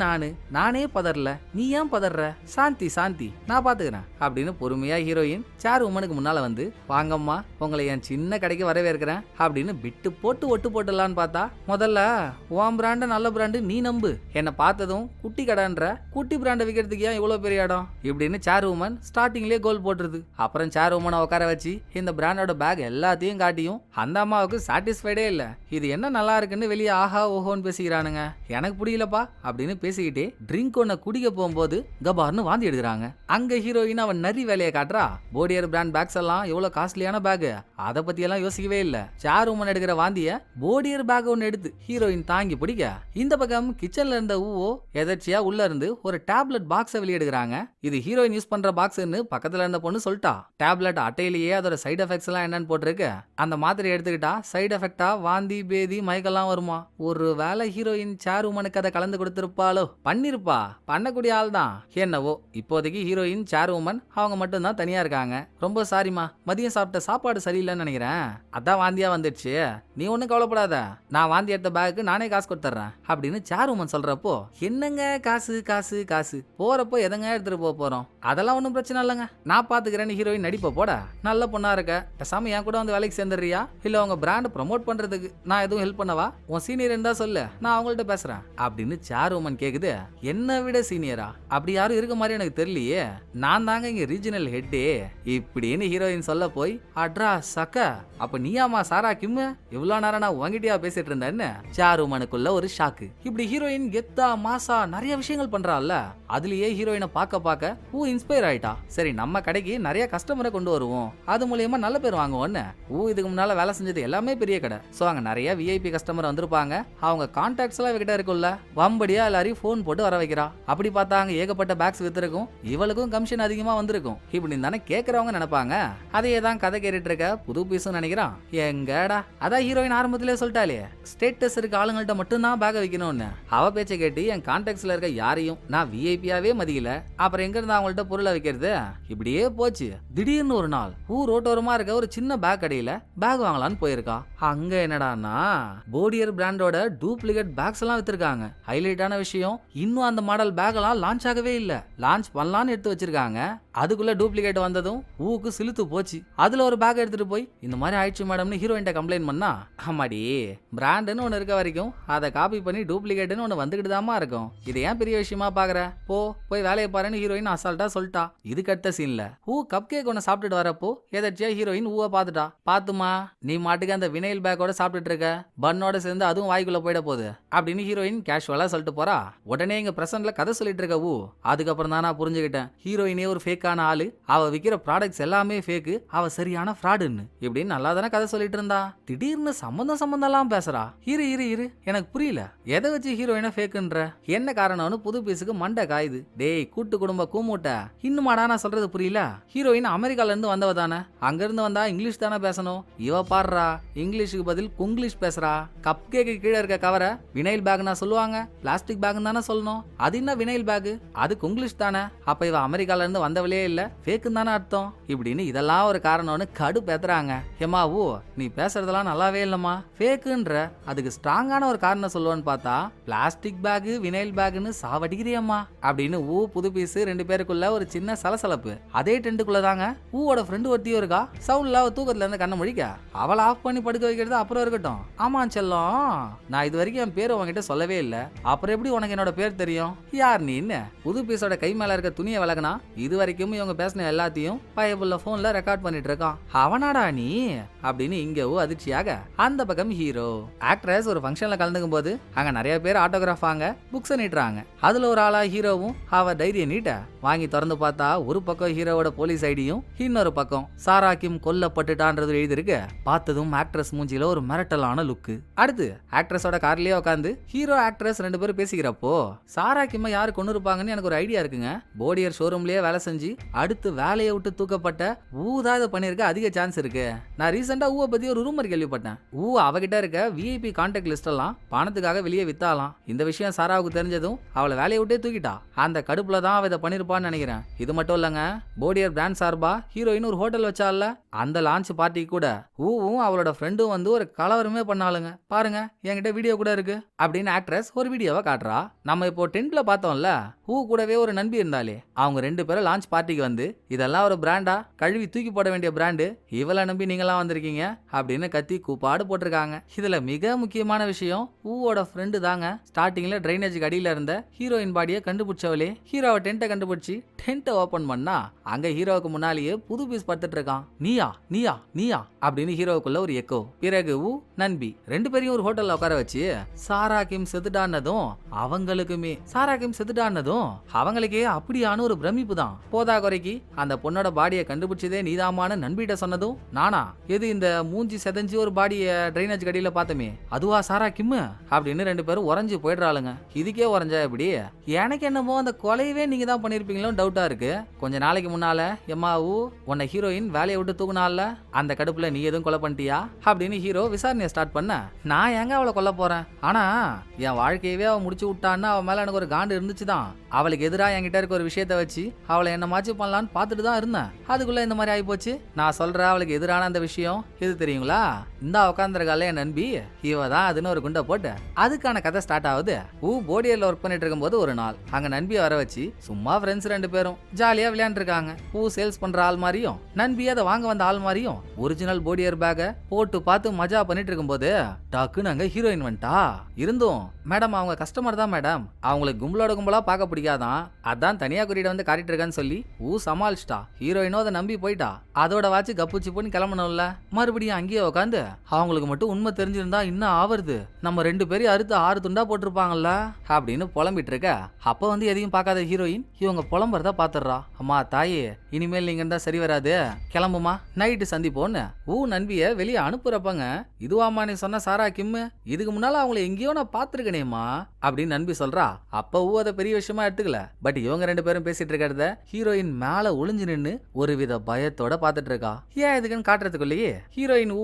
[SPEAKER 1] நானே பதறல, நீ ஏன் பதற? சாந்தி சாந்தி நான் பாத்துக்கிறேன் அப்படின்னு பொறுமையா ஹீரோயின் சேர் உமனுக்கு முன்னால வந்து, வாங்கம்மா உங்களை என் சின்ன கடைக்கு வரவேற்கிறேன் அப்படின்னு பிட்டு போட்டு ஒட்டு போட்டுலான்னு பார்த்தா, முதல்ல உன் பிராண்ட நல்ல பிராண்டு நீ நம்பு, என்ன பார்த்ததும் குட்டி கடைன்ற குட்டி பிராண்டை விற்கிறதுக்கு ஏன் இவ்வளவு பெரிய இடம் இப்படின்னு சேர் உமன் ஸ்டார்டிங்லேயே கோல் போட்டுருது. அப்புறம் சேர் உமனை உட்கார வச்சு இந்த பிராண்டோட பேக் எல்லாத்தையும் காட்டியும் அந்த அம்மாவுக்கு சாட்டிஸ்ஃபைடே இல்ல. இது என்ன நல்லா இருக்குன்னு வெளியே ஆஹா ஓஹோன்னு பேசிக்கிறானுங்க, எனக்கு புரியலப்பா அப்படின்னு பேசிக்கிட்டே ட்ரிங்க் ஒன்ன குடிக்க போகும்போது கபார்னு வாந்தி எடுக்கிறாங்க. அங்க ஹீரோயின் அவன் நரி வேலையை காட்டுறா. போடியர் பிராண்ட் பேக்ஸ் எல்லாம் எவ்வளவு காஸ்ட்லியான பேக், அதை பத்தி எல்லாம் யோசிக்கவே இல்ல. சேர் உமன் எடுக்கிற வாந்திய போடியர் பேக் ஒன்னு எடுத்து ஹீரோயின் தாங்கி பிடிக்க, இந்த பக்கம் கிச்சன்ல இருந்த ஊவோ எதர்ச்சியா உள்ள இருந்து ஒரு டேப்லெட் பாக்ஸை வெளியெடுக்கிறாங்க. இது ஹீரோயின் யூஸ் பண்ற பாக்ஸ்ன்னு பக்கத்துல இருந்த பொண்ணு சொல்லிட்டா. டேப்லெட் அட்டையிலேயே அதோட சைடு எஃபெக்ட்ஸ் எல்லாம் என்னன்னு போட்டிருக்கு. அந்த மாத்திரை எடுத்துக்கிட்டா சைடு எஃபெக்டா வாந்தி பேதி மயக்கெல்லாம் வருமா? ஒரு வேலை ஹீரோயின் சேர் உமனுக்கு அதை கலந்து கொடுத்திருப்பாளோ? பண்ணிருப்பா, பண்ணக்கூடிய ஆள் தான். என்னவோ இப்போதைக்கு ஹீரோயின் சேர் உமன் அவங்க மட்டும் தான் தனியா இருக்காங்க. ரொம்ப சாரிமா, மதியம் சாப்பிட்ட சாப்பாடு சரியில்லைன்னு நினைக்கிறேன், அதான் வாந்தியா வந்துடுச்சு. நீ ஒன்னும் கவலைப்படாத, நான் வாந்தி எடுத்த பேக்கு நானே காசு கொடுத்துட்றேன் அப்படின்னு சேர் உமன் சொல்றப்போ, என்னங்க காசு காசு காசு, போறப்போ எதங்க எடுத்துட்டு போறோம், அதெல்லாம் ஒன்றும் பிரச்சனை இல்லைங்க, நான் பாத்துக்கிறேன்னு ஹீரோயின் நடிப்ப போட, நல்ல பொண்ணா இருக்க, பேசாம என் கூட வந்து வேலைக்கு சேர்ந்துடுறியா, இல்ல உங்க பிராண்ட் ப்ரமோட் பண்றதுக்கு நான் எதுவும் ஹெல்ப் பண்ணவா? உன் சீனியர் இருந்தா சொல்லு, நான் அவங்கள்ட்ட பேசுறேன் அப்படின்னு சேர் உமன் கேக்குது. என்ன விட சீனியரா? அப்படி யாரும் இருக்க மாதிரி எனக்கு தெரியலையே, நான் தாங்க இங்க ரீஜனல் ஹெட்டே இப்படின்னு ஹீரோயின் சொல்ல போய், அட்ரா சக்க, அப்ப நீயாமா சாரா கிம், இவ்வளவு நேரம் நான் உங்ககிட்டயா பேசிட்டு இருந்தேன்னு சேர் உமனுக்குள்ள ஒரு ஷாக்கு. இப்படி ஹீரோயின் கெத்தா மாசா நிறைய விஷயங்கள் பண்றாள்ல, அதுலயே ஹீரோயினை பார்க்க இன்ஸ்பயர் ஆயிட்டா. சரி நம்ம கடைக்கு நிறைய கஸ்டமரை கொண்டு வருவோம், அது மூலியமா நல்ல பேர் வாங்குவோன்னு. இதுக்கு முன்னால வேலை செஞ்சது எல்லாமே பெரிய கடை. சோ அங்க நிறைய விஐபி கஸ்டமர் வந்திருப்பாங்க. அவங்க கான்டாக்ட்ஸ் எல்லாம் இவகிட்ட இருக்குல்ல, வம்படியா எல்லாரையும் போன் போட்டு வர வைக்கிறா. அப்படி பார்த்தாங்க ஏகப்பட்ட பேக்ஸ் வித்திருக்கும், இவளுக்கும் கமிஷன் அதிகமா வந்திருக்கும் இப்படின்னு தானே கேட்கறவங்க நினைப்பாங்க. அதையே தான் கதை கேட்டுட்டு இருக்க புது பீஸும் நினைக்கிறான். எங்கடா அதான் ஹீரோயின் ஆரம்பத்திலே சொல்லிட்டாலே, ஸ்டேட்டஸ் இருக்க ஆளுங்கள்ட்ட மட்டும் தான் பேக் வைக்கணும்னு. அவ பேச்சை கேட்டு என் கான்டாக்ட்ஸ்ல இருக்க யாரையும் நான் விஐபியாவே மதியல, அப்புறம் எங்க இருந்து அவங்கள்ட்ட பொருளை வைக்கிறது? இப்படியே போச்சு. திடீர்னு ஒரு நாள் ரோட்டோரமா இருக்க ஒரு சின்ன பேக் கடையில பேக் வாங்கலான்னு போயிருக்கா. அங்க என்னடானா போடியர் பிராண்டோட டூப்ளிகேட் பேக்ஸ் எல்லாம் வித்திருக்காங்க. ஹைலைட்டான விஷயம், இன்னும் அந்த மாடல் பேக் எல்லாம் லான்ச் ஆகவே இல்ல, லான்ச் பண்ணலான்னு எடுத்து வச்சிருக்காங்க. அதுக்குள்ள டூப்ளிகேட் வந்ததும் ஊக்கு சிலுத்து போச்சு. அதுல ஒரு பேக் எடுத்துட்டு போய் இந்த மாதிரி ஆயிடுச்சு மேடம்னு ஹீரோயின்ட்ட கம்ப்ளைண்ட் பண்ணா, ஆமாடி பிராண்டுன்னு ஒன்னு இருக்க வரைக்கும் அதை காப்பி பண்ணி டூப்ளிகேட்னு ஒன்னு வந்துகிட்டு தாமா இருக்கும், இது ஏன் பெரிய விஷயமா பாக்குற, போய் வேலையை பாருன்னு ஹீரோயின் அசால்ட்டா சொல்லிட்டா. இதுக்கு அடுத்த சீன்ல கப் கேக் ஒன்னு சாப்பிட்டுட்டு வரப்போ எதாச்சியா ஹீரோயின் பாத்துட்டா. பாத்துமா நீ மாட்டுக்கு அந்த வினைல் பேக்கோட சாப்பிட்டுட்டு இருக்க, பன்னோட சேர்ந்து அதுவும் வாய்க்குள்ள போயிட போகுது அப்படின்னு ஹீரோயின் கேஷுவலா சொல்லிட்டு போறா. உடனே இங்க பிரசன்ட்ல கதை சொல்லிட்டு இருக்க அதுக்கப்புறம் தான் நான் புரிஞ்சுக்கிட்டேன், ஹீரோயினே ஒரு ஃபேக்கான ஆளு, அவ விக்கிற ப்ராடக்ட்ஸ் எல்லாமே ஃபேக்கு, அவ சரியான ஃப்ராடுன்னு இப்படின்னு நல்லா தானே கதை சொல்லிட்டு இருந்தா. திடீர்னு சம்பந்தம் எல்லாம் பேசுறா. இரு எனக்கு புரியல, எதை வச்சு ஹீரோயினை ஃபேக்குன்ற, என்ன காரணம்னு புது பீஸுக்கு ஆக்ட்ரஸுக்கு மண்டை காயுது. டேய் கூட்டு குடும்ப கூமூட்ட, இன்னுமாடா நான் சொல்றது புரியல? ஹீரோயின் அமெரிக்கால இருந்து வந்தவ தானே, அங்க இருந்து வந்தா இங்கிலீஷ் தானே பேசணும். இவ பாடுறா இங்கிலீஷுக்கு பதில் குங்கிலீஷ் பேசுறா. கப் கேக்கு கீழே இருக்க கவரை வினைல் பேக்னா சொல்லுவாங்க, பிளாஸ்டிக் பேக் தானே சொல்லணும். அது என்ன வினைல் பேக், அது குங்கிலீஷ் தானே. அப்ப இவ அமெரிக்கால இருந்து வந்தவளே இல்ல, ஃபேக்குன்னு தானே அர்த்தம். இப்படின்னு இதெல்லாம் ஒரு காரணம்னு கடு பேத்துறாங்க. ஏமா ஊ நீ பேசுறதெல்லாம் நல்லாவே இல்லம்மா, ஃபேக்குன்ற அதுக்கு ஸ்ட்ராங்கான ஒரு காரணம் சொல்லுவேன்னு பார்த்தா பிளாஸ்டிக் பேக் வினைல் பேக்னு சாவடிக்கிறியம்மா அப்படின்னு ஊ புது பீஸ் 2 பேருக்குள்ள ஒரு சின்ன சலசலப்பு. அதே டென்ட்டுக்குள்ள தாங்க ஊவோட ஃப்ரெண்டு ஒருத்தியும் இருக்கா. சவுண்ட்ல தூக்கத்துல இருந்து கண்ண முடிக்க அவளை ஆஃப் பண்ணி படுக்க வைக்கிறது அப்புறம் இருக்கட்டும். ஆமா செல்லம், நான் இது வரைக்கும் என் பேர் உங்ககிட்ட சொல்லவே இல்லை, அப்புறம் எப்படி உனக்கு என்னோட பேர் தெரியும்? யார் நீ? புது பீஸோட கை மேல இருக்க துணியை விலகினா இது வரைக்கும் இவங்க பேசின எல்லாத்தையும் பயபுள்ள போன்ல ரெக்கார்ட் பண்ணிட்டு இருக்கான். அவனாடா நீ அப்படின்னு இங்கவும் அதிர்ச்சியாக அந்த பக்கம் ஹீரோ. ஆக்ட்ரஸ் ஒரு ஃபங்க்ஷன்ல கலந்துக்கும் போது அங்க நிறைய பேர் ஆட்டோகிராஃப் வாங்க புக்ஸ் நீட்டுறாங்க. அதுல ஒரு ஆளா ஹீரோவும் அவ டைரியை நீட்ட வாங்கி திறந்து பார்த்தா ஒரு பக்கம் ஹீரோவோட போலீஸ் ஐடியும், இன்னொரு பக்கம் சாரா கிம் கொல்லப்பட்டுட்டான்றது எழுதிருக்கு. பார்த்ததும் ஆக்ட்ரஸ் மூஞ்சில ஒரு மிரட்டலான லுக்கு. அடுத்து ஆக்ட்ரஸோட கார்லயே உட்காந்து ஹீரோ ஆக்ட்ரஸ் 2 பேரும் பேசிக்கிறப்போ சாரா கிம்ம யாரு கொண்டு இருப்பாங்கன்னு எனக்கு ஒரு ஐடியா இருக்குங்க. போடியர் ஷோரூம்லயே வேலை செஞ்சு அடுத்து வேலையை விட்டு தூக்கப்பட்ட ஊதா இதை பண்ணிருக்க அதிக சான்ஸ் இருக்கு. நான் ரீசெண்டா ஊவை பத்தி ஒரு ரூமர் கேள்விப்பட்டேன். அவகிட்ட இருக்க விஐபி கான்டாக்ட் லிஸ்ட் எல்லாம் பணத்துக்காக வெளியே வித்தாலாம். இந்த விஷயம் சாராவுக்கு தெரிஞ்சதும் அவளை வேலையை விட்டே தூக்கிட்டா. அந்த கடுப்புல தான் அவ இதை பண்ணிருப்பான்னு நினைக்கிறேன். இது மட்டும் இல்லங்க, போடியர் பிராண்ட் சார்பா ஹீரோயின் ஒரு ஹோட்டல் வச்சால, அந்த லான்ச் பார்ட்டி கூட ஊவும் அவளோட ஃப்ரெண்டும் வந்து ஒரு கலவரமே பண்ணாளுங்க. பாருங்க என்கிட்ட வீடியோ கூட இருக்கு அப்படின்னு ஆக்ட்ரஸ் ஒரு வீடியோவை காட்டுறா. நம்ம இப்போ டென்ட்ல பார்த்தோம்ல, கூடவே ஒரு நண்பி இருந்தாலே, அவங்க 2 பேரும் லான்ச் பார்ட்டிக்கு வந்து இதெல்லாம் ஒரு பிராண்டா, கழுவி தூக்கி போட வேண்டிய பிராண்டு, இவளை நம்பி நீங்களாம் வந்திருக்கீங்க அப்படின்னு கத்தி கூப்பாடு போட்டிருக்காங்க. இதுல மிக முக்கியமான விஷயம், ஊவோட ஃப்ரெண்டு தாங்க ஸ்டார்டிங்ல ட்ரைனேஜுக்கு அடியில இருந்த ஹீரோயின் பாடியை கண்டுபிடிச்சவளே. ஹீரோவை டென்ட்டை கண்டுபிடிச்சி டென்ட்டை ஓபன் பண்ணா அங்க ஹீரோவுக்கு முன்னாலேயே புது பீஸ் படுத்துட்டு இருக்கான். நீயா நீயா நீயா அப்படின்னு ஹீரோவுக்குள்ள ஒரு எக்கோ. பிறகு நண்பி 2 பேரையும் ஒரு ஹோட்டல்ல உட்கார வச்சு சாரா கிம் செத்துட்டானதும் அவங்களுக்குமே சாரா கிம் செத்துட்டானதும் அவங்களுக்கே அப்படியான ஒரு பிரமிப்பு தான். போதா குறைக்கு அந்த பொண்ணோட பாடியை கண்டுபிடிச்சதே நீதாமான நண்பிட்ட சொன்னதும் நானா, எது இந்த மூஞ்சி செதஞ்சு ஒரு பாடியை ட்ரைனேஜ் கடியில பார்த்தமே அதுவா சாரா கிம் அப்படின்னு 2 பேரும் உறைஞ்சு போயிடுறாளுங்க. இதுக்கே உறைஞ்சா எப்படி? எனக்கு என்னமோ அந்த கொலையவே நீங்க தான் பண்ணிருப்பீங்களோ டவுட்டா இருக்கு. கொஞ்ச நாளைக்கு முன்னால எம்மாவு உன்னை ஹீரோயின் வேலையை விட்டு தூக்குனால, அந்த கடுப்புல நீ எதுவும் கொலை பண்ணிட்டியா அப்படின்னு ஹீரோ விசாரணையை ஸ்டார்ட் பண்ண, நான் எங்க அவளை கொல்ல போறேன், ஆனா என் வாழ்க்கையவே அவ முடிச்சு விட்டான்னு அவன் மேல எனக்கு ஒரு காண்டு இருந்துச்சுதான். அவளுக்கு எதிராக என்கிட்ட இருக்க ஒரு விஷயத்த வச்சு அவளை என்ன மாச்சு பண்ணலான்னு பார்த்துட்டு தான் இருந்தேன். அதுக்குள்ள இந்த மாதிரி ஆயிப்போச்சு. நான் சொல்றேன் அவளுக்கு எதிரான அந்த விஷயம் எது தெரியுங்களா? இந்த உட்காந்துருக்கால என் நண்பி, இவ தான் அதுன்னு ஒரு குண்டை போட்டு அதுக்கான கதை ஸ்டார்ட் ஆகுது. போடியர்ல ஒர்க் பண்ணிட்டு இருக்கும் போது ஒரு நாள் அங்க நண்பியை வர வச்சு சும்மா ஃப்ரெண்ட்ஸ் 2 பேரும் ஜாலியா விளையாண்டு இருக்காங்க. சேல்ஸ் பண்ற ஆள் மாதிரியும் நண்பி அதை வாங்க வந்த ஆள் மாதிரியும் ஒரிஜினல் போடியர் பேக போட்டு பார்த்து மஜா பண்ணிட்டு இருக்கும் போது டக்குன்னு அங்க ஹீரோயின் வந்துட்டா. இருந்தும் மேடம் அவங்க கஸ்டமர் தான் மேடம், அவங்களுக்கு கும்பலோட கும்பலா பார்க்க பிடிக்காதான், அதான் தனியா குறியிட வந்து காட்டிட்டு இருக்கான்னு சொல்லி சமாளிச்சிட்டா. ஹீரோயினோ அதை நம்பி போயிட்டா. அதோட வாச்சு கப்புச்சு போன்னு கிளம்பணும்ல. மறுபடியும் அங்கேயே உட்காந்து அவங்களுக்கு மட்டும் உண்மை தெரிஞ்சிருந்தா இன்னும் ஆவருது, நம்ம 2 பேரையும் அறுத்து 6 துண்டா போட்டிருப்பாங்கல்ல அப்படின்னு புலம்பிட்டு இருக்க. அப்ப வந்து எதையும் பார்க்காத ஹீரோயின் இவங்க புலம்புறதா பாத்துடுறா. அம்மா தாயே, இனிமேல் நீங்க இருந்தா சரி வராது, கிளம்புமா, நைட்டு சந்திப்போன்னு நண்பிய வெளியே அனுப்புறப்பங்க, இதுவாமா நீ சொன்ன சாரா கிம், இதுக்கு முன்னால அவங்களை எங்கேயோ நான் பாத்துருக்கேனேமா அப்படின்னு நண்பி சொல்றா. அப்ப அதை பெரிய விஷயமா எடுத்துக்கல. பட் இவங்க 2 பேரும் பேசிட்டு இருக்கிறத ஹீரோயின் மேல ஒளிஞ்சு நின்னு ஒரு வித பயத்தோட பாத்துட்டு இருக்கா. ஏன் இதுக்குன்னு காட்டுறதுக்குள்ளேயே ஹீரோயின்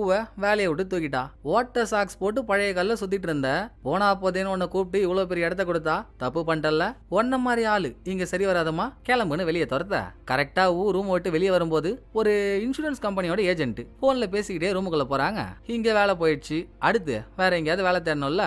[SPEAKER 1] வேலையை விட்டு தூக்கிட்டா. வாட்டர் சாக்ஸ் போட்டு பழைய கல்ல சுத்திட்டு இருந்த, போனா போதேன்னு உன்னை கூப்பிட்டு இவ்வளவு பெரிய இடத்த கொடுத்தா தப்பு பண்ணிட்டல, ஒன்ன மாதிரி ஆளு இங்க சரி வராதமா, கிளம்புன்னு வெளியே துரத்த. கரெக்டா ரூம் விட்டு வெளியே வரும்போது ஒரு இன்சூரன்ஸ் கம்பெனியோட ஏஜென்ட் போன்ல பேசிக்கிட்டே ரூமுக்குள்ள போறாங்க. இங்க வேலை போயிடுச்சு, அடுத்து வேற எங்கேயாவது வேலை தேடணும்ல.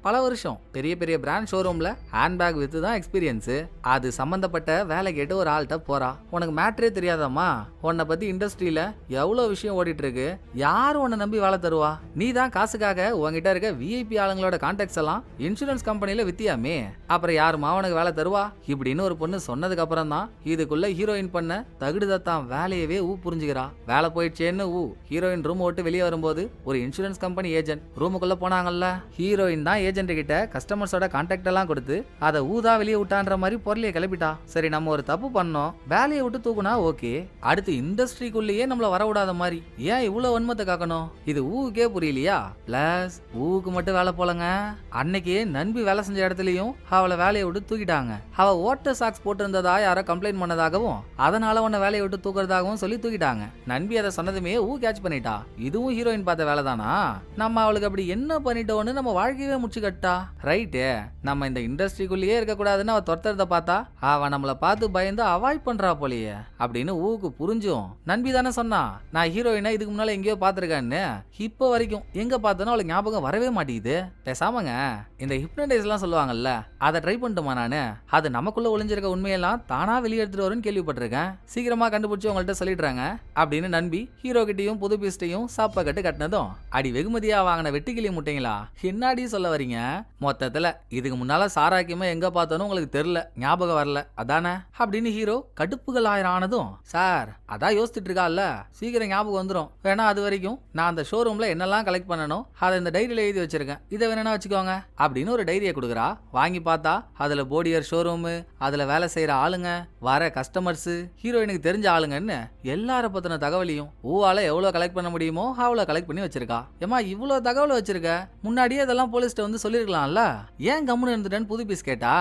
[SPEAKER 1] பல வருஷம் பெரிய பெரிய பிராண்ட் ஷோரூம்ல ஹேண்ட்பேக் வித்து தான் எக்ஸ்பீரியன்ஸ். அது சம்பந்தப்பட்ட வேலை கேட்டு ஒரு ஆள்கிட்ட போறா. உனக்கு மேட்ரே தெரியாதாமா, உன்னை பத்தி இண்டஸ்ட்ரியில எவ்வளவு விஷயம் ஓடிட்டு இருக்கு, யாரு உன்னை நம்பி வேலை தருவா, நீ தான் காசுக்காக உங்ககிட்ட இருக்க விஐபி ஆளுங்களோட கான்டாக்ட்ஸ் எல்லாம் இன்சூரன்ஸ் கம்பெனில வித்தியாமே, அப்புறம் யாருமா உனக்கு வேலை தருவா இப்படின்னு ஒரு பொண்ணு சொன்னதுக்கு அப்புறம் தான் இதுக்குள்ள ஹீரோயின் பண்ண தகுடுதான் வேலையவே புரிஞ்சுக்கிறா. வேலை போயிடுச்சேன்னு ஹீரோயின் ரூம் விட்டு வெளியே வரும்போது ஒரு இன்சூரன்ஸ் கம்பெனி ஏஜென்ட் ரூமுக்குள்ள போனாங்கல்ல. ஹீரோயின் தான் ஏஜென்ட் கிட்ட கஸ்டமர்ஸோட கான்டாக்ட் எல்லாம் கொடுத்து அதை தான் வெளியே விட்டான்ற மாதிரி பொருளைய கிளப்பிட்டா. சரி நம்ம ஒரு தப்பு பண்ணோம், வேலையை விட்டு தூக்குனா ஓகே, அடுத்து இண்டஸ்ட்ரிக்குள்ளேயே நம்மள வர விடாத மாதிரி ஏன் இவ்வளவு வன்மத்தை காக்கணும்? இது ஊவுக்கே புரியலையா? பிளஸ் ஊவுக்கு மட்டும் வேலை போலங்க. அன்னைக்கு நண்பி வேலை செஞ்ச இடத்துலயும் அவளை வேலையை விட்டு தூக்கிட்டாங்க. அவ ஓட்டர் சாக்ஸ் போட்டிருந்ததா யாரோ கம்ப்ளைண்ட் பண்ணதாகவும் அதனால உன்னை வேலையை விட்டு தூக்குறதாகவும் சொல்லி தூக்கிட்டாங்க. நண்பி அதை சொன்னதுமே ஊ கேட்ச் பண்ணிட்டா. இதுவும் ஹீரோயின் பார்த்த வேலை தானா? நம்ம அவளுக்கு அப்படி என்ன பண்ணிட்டோன்னு நம்ம வாழ்க்கையவே முடிச்சு கட்டா. ரைட்டு, நம்ம இந்த இண்டஸ்ட்ரிக்குள்ளேயே இருக்க கூடாதுன்னு அவ துரத்துறத பார்த்தா அவ நம்மளை பார்த்து பயந்து அவாய்ட் பண்றா போலியே அப்படின்னு ஊவுக்கு புரிஞ்சும். நண்பி தானே சொன்னா நான் ஹீரோயினை இதுக்கு முன்னால எங்கேயோ பாத்திருக்கேன்னு. இப்போ வரைக்கும் எங்க பார்த்தோன்னா அவளுக்கு ஞாபகம் வரவே மாட்டேங்குது. பேசாமங்க இந்த ஹிப்னடைஸ் எல்லாம் சொல்லுவாங்கல்ல, அதை ட்ரை பண்ணிட்டுமா நானு? அது நமக்குள்ள ஒளிஞ்சிருக்க உண்மையெல்லாம் தானா வெளியெடுத்துட்டு வரும்னு கேள்விப்பட்டிருக்கேன். சீக்கிரமா கண்டுபிடிச்சு உங்கள்கிட்ட சொல்லிடுறாங்க அப்படின்னு நம்பி ஹீரோ கிட்டையும் புது பீஸ்டையும் சாப்பா கட்டு கட்டினதும், அடி வெகுமதியா வாங்கின வெட்டுக்கிளி முட்டைங்களா என்னாடி சொல்ல வரீங்க? மொத்தத்துல இதுக்கு முன்னால சாராக்கியமா எங்க பார்த்தோன்னு உங்களுக்கு தெரியல, ஞாபகம் வரல அதானே அப்படின்னு ஹீரோ கடுப்புகள் ஆயிரானதும், சார் அதான் யோசிச்சுட்டு இருக்கால, சீக்கிரம் ஞாபகம் வந்துடும். வேணா அது வரைக்கும் நான் அந்த ஷோரூம்ல என்னெல்லாம் கலெக்ட் பண்ணணும் அதை இந்த டைரியில எழுதி வச்சிருக்கேன், இதை வேணா வச்சுக்கோங்க அப்படின்னு ஒரு டைரியை கொடுக்குறா. வாங்கி பார்த்தா அதுல போடியர் ஷோரூமு, அதுல வேலை செய்யற ஆளுங்க, வர கஸ்டமர்ஸ், ஹீரோயினுக்கு தெரிஞ்ச ஆளுங்கன்னு எல்லார பத்தின தகவலையும் ஊவால எவ்வளவு கலெக்ட் பண்ண முடியுமோ அவ்வளவு கலெக்ட் பண்ணி வச்சிருக்கா. ஏமா இவ்வளவு தகவல் வச்சிருக்க, முன்னாடியே இதெல்லாம் போலீஸ்ட்ட வந்து சொல்லிருக்கலாம்ல, ஏன் கம்முன்னு இருந்துட்டேன்னு புது பீஸ் கேட்டா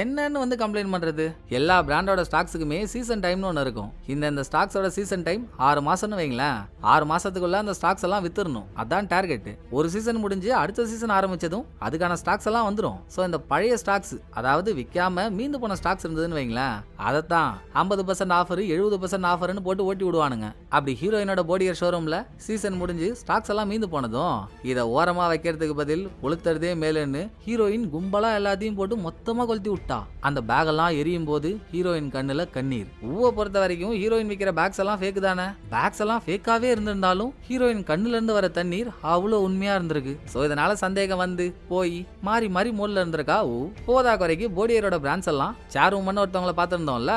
[SPEAKER 1] என்னன்னு வந்து கம்ப்ளைண்ட் பண்றது? எல்லா பிராண்டோட ஸ்டாக்ஸுக்குமே சீசன் டைம்னு ஒன்று இருக்கும். இந்த ஸ்டாக்ஸோட சீசன் டைம் 6 மாசம்னு வைங்களேன். 6 மாசத்துக்குள்ள அந்த ஸ்டாக்ஸ் எல்லாம் வித்துறணும், அதான் டார்கெட். ஒரு சீசன் முடிஞ்சு அடுத்த சீசன் ஆரம்பிச்சதும் அதுக்கான ஸ்டாக்ஸ் எல்லாம் வந்துடும். சோ இந்த பழைய ஸ்டாக்ஸ், அதாவது விற்காம மீந்து போன ஸ்டாக்ஸ் இருந்ததுன்னு வைங்களேன், அதைத்தான் 50% ஆஃபர் 70% ஆஃபர்னு போட்டு ஓட்டி விடுவானுங்க. அப்படி ஹீரோயினோட போடியர் ஷோரூம்ல சீசன் முடிஞ்சு ஸ்டாக்ஸ் எல்லாம் மீந்து போனதும் இதை ஓரமா வைக்கிறதுக்கு பதில் கொளுத்துறதே மேலுன்னு ஹீரோயின் கும்பலா எல்லாத்தையும் போட்டு மொத்தமா கொளுத்தி விட்டா. அந்த பேக் எல்லாம் எரியும் போது ஹீரோயின் கண்ணுல கண்ணீர். ஊவை பொறுத்த வரைக்கும் ஹீரோயின் விற்கிற பேக்ஸ் எல்லாம் ஃபேக் தானே. பேக்ஸ் எல்லாம் ஃபேக்காவே இருந்திருந்தாலும் ஹீரோயின் கண்ணுல இருந்து வர தண்ணீர் அவ்வளவு உண்மையா இருந்திருக்கு. சோ இதனால சந்தேகம் வந்து போய் மாறி மாறி மோல்ல இருந்திருக்கா. போதா குறைக்கு போடியரோட பிராண்ட்ஸ் எல்லாம் சேர் உமன் ஒருத்தவங்களை பார்த்திருந்தோம்ல,